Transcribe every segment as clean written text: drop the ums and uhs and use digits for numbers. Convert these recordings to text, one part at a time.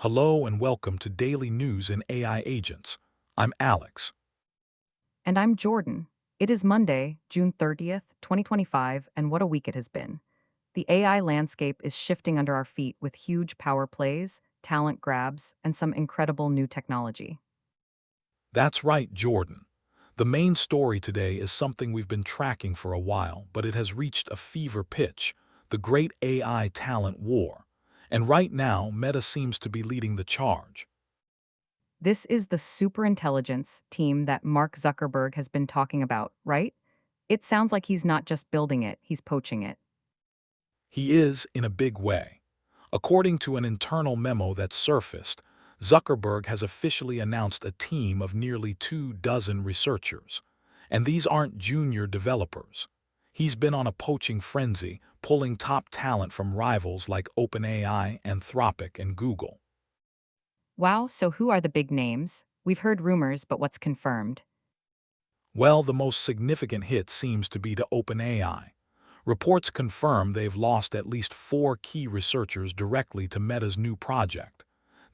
Hello and welcome to Daily News in AI Agents. I'm Alex. And I'm Jordan. It is Monday, June 30th, 2025, and what a week it has been. The AI landscape is shifting under our feet with huge power plays, talent grabs, and some incredible new technology. That's right, Jordan. The main story today is something we've been tracking for a while, but it has reached a fever pitch, the great AI talent war. And right now, Meta seems to be leading the charge. This is the superintelligence team that Mark Zuckerberg has been talking about, right? It sounds like he's not just building it, he's poaching it. He is, in a big way. According to an internal memo that surfaced, Zuckerberg has officially announced a team of nearly 24 researchers. And these aren't junior developers. He's been on a poaching frenzy, pulling top talent from rivals like OpenAI, Anthropic, and Google. Wow, so who are the big names? We've heard rumors, but what's confirmed? Well, the most significant hit seems to be to OpenAI. Reports confirm they've lost at least 4 key researchers directly to Meta's new project.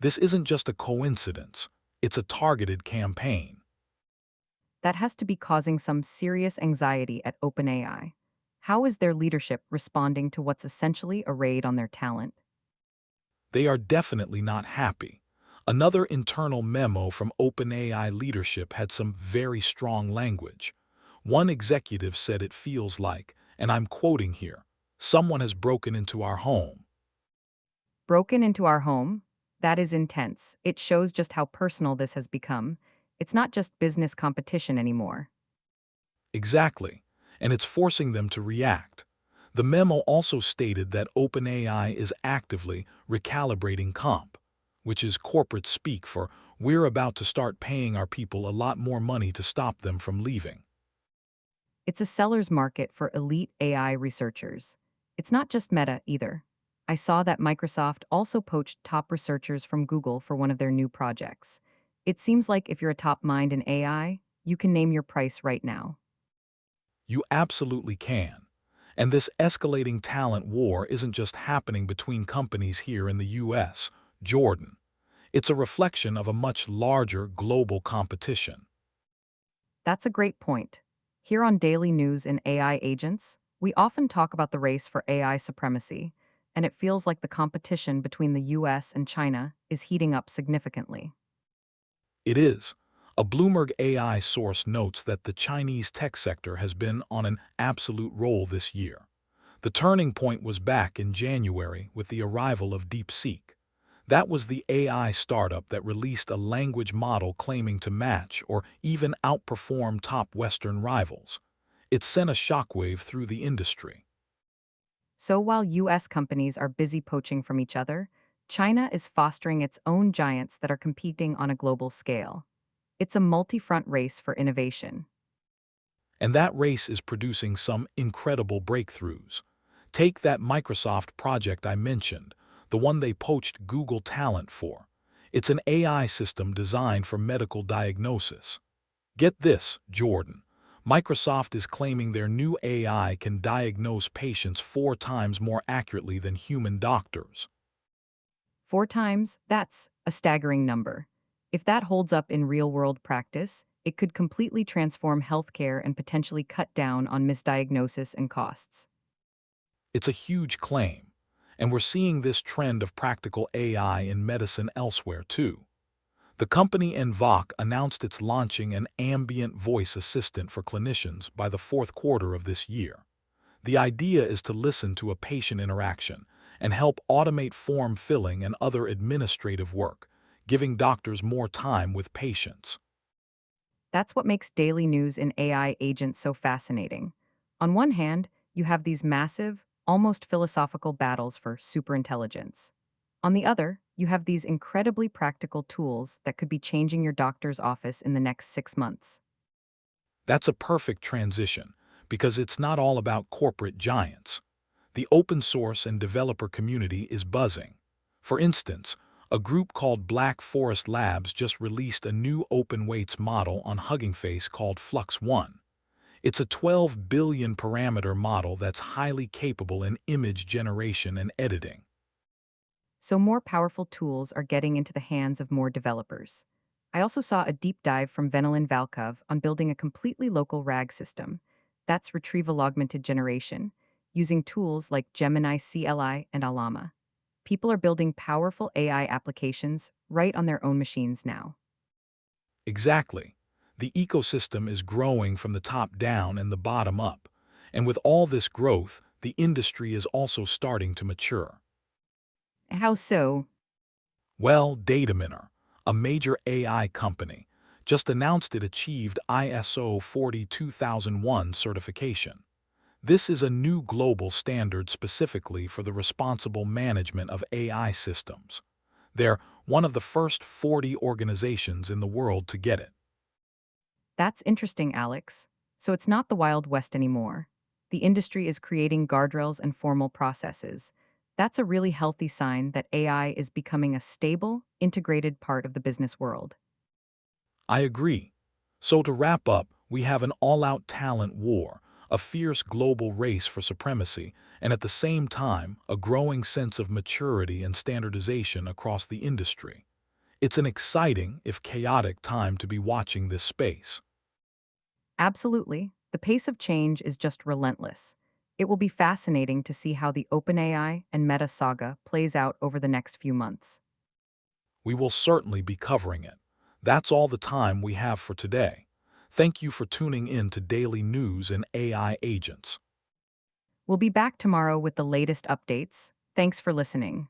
This isn't just a coincidence, it's a targeted campaign. That has to be causing some serious anxiety at OpenAI. How is their leadership responding to what's essentially a raid on their talent? They are definitely not happy. Another internal memo from OpenAI leadership had some very strong language. One executive said it feels like, and I'm quoting here, someone has broken into our home. Broken into our home? That is intense. It shows just how personal this has become. It's not just business competition anymore. Exactly, and it's forcing them to react. The memo also stated that OpenAI is actively recalibrating comp, which is corporate speak for we're about to start paying our people a lot more money to stop them from leaving. It's a seller's market for elite AI researchers. It's not just Meta either. I saw that Microsoft also poached top researchers from Google for one of their new projects. It seems like if you're a top mind in AI, you can name your price right now. You absolutely can. And this escalating talent war isn't just happening between companies here in the US, Jordan. It's a reflection of a much larger global competition. That's a great point. Here on Daily News in AI Agents, we often talk about the race for AI supremacy, and it feels like the competition between the US and China is heating up significantly. It is. A Bloomberg AI source notes that the Chinese tech sector has been on an absolute roll this year. The turning point was back in January with the arrival of DeepSeek. That was the AI startup that released a language model claiming to match or even outperform top Western rivals. It sent a shockwave through the industry. So while US companies are busy poaching from each other, China is fostering its own giants that are competing on a global scale. It's a multi front race for innovation. And that race is producing some incredible breakthroughs. Take that Microsoft project I mentioned, the one they poached Google talent for. It's an AI system designed for medical diagnosis. Get this, Jordan. Microsoft is claiming their new AI can diagnose patients 4 times more accurately than human doctors. 4 times, that's a staggering number. If that holds up in real world practice, it could completely transform healthcare and potentially cut down on misdiagnosis and costs. It's a huge claim, and we're seeing this trend of practical AI in medicine elsewhere too. The company Envoc announced it's launching an ambient voice assistant for clinicians by the fourth quarter of this year. The idea is to listen to a patient interaction and help automate form filling and other administrative work, giving doctors more time with patients. That's what makes daily news in AI agents so fascinating. On one hand, you have these massive, almost philosophical battles for superintelligence. On the other, you have these incredibly practical tools that could be changing your doctor's office in the next 6 months. That's a perfect transition because it's not all about corporate giants. The open source and developer community is buzzing. For instance, a group called Black Forest Labs just released a new open weights model on Hugging Face called Flux One. It's a 12 billion parameter model that's highly capable in image generation and editing. so more powerful tools are getting into the hands of more developers. I also saw a deep dive from Venelin Valkov on building a completely local RAG system. That's retrieval augmented generation, using tools like Gemini CLI and Alama. People are building powerful AI applications right on their own machines now. Exactly. The ecosystem is growing from the top down and the bottom up. And with all this growth, the industry is also starting to mature. How so? Well, Dataminr, a major AI company, just announced it achieved ISO 42001 certification. This is a new global standard specifically for the responsible management of AI systems. They're one of the first 40 organizations in the world to get it. That's interesting, Alex. So it's not the Wild West anymore. The industry is creating guardrails and formal processes. That's a really healthy sign that AI is becoming a stable, integrated part of the business world. I agree. So to wrap up, we have an all-out talent war, a fierce global race for supremacy, and at the same time, a growing sense of maturity and standardization across the industry. It's an exciting, if chaotic, time to be watching this space. Absolutely. The pace of change is just relentless. It will be fascinating to see how the OpenAI and Meta saga plays out over the next few months. We will certainly be covering it. That's all the time we have for today. Thank you for tuning in to Daily News and AI Agents. We'll be back tomorrow with the latest updates. Thanks for listening.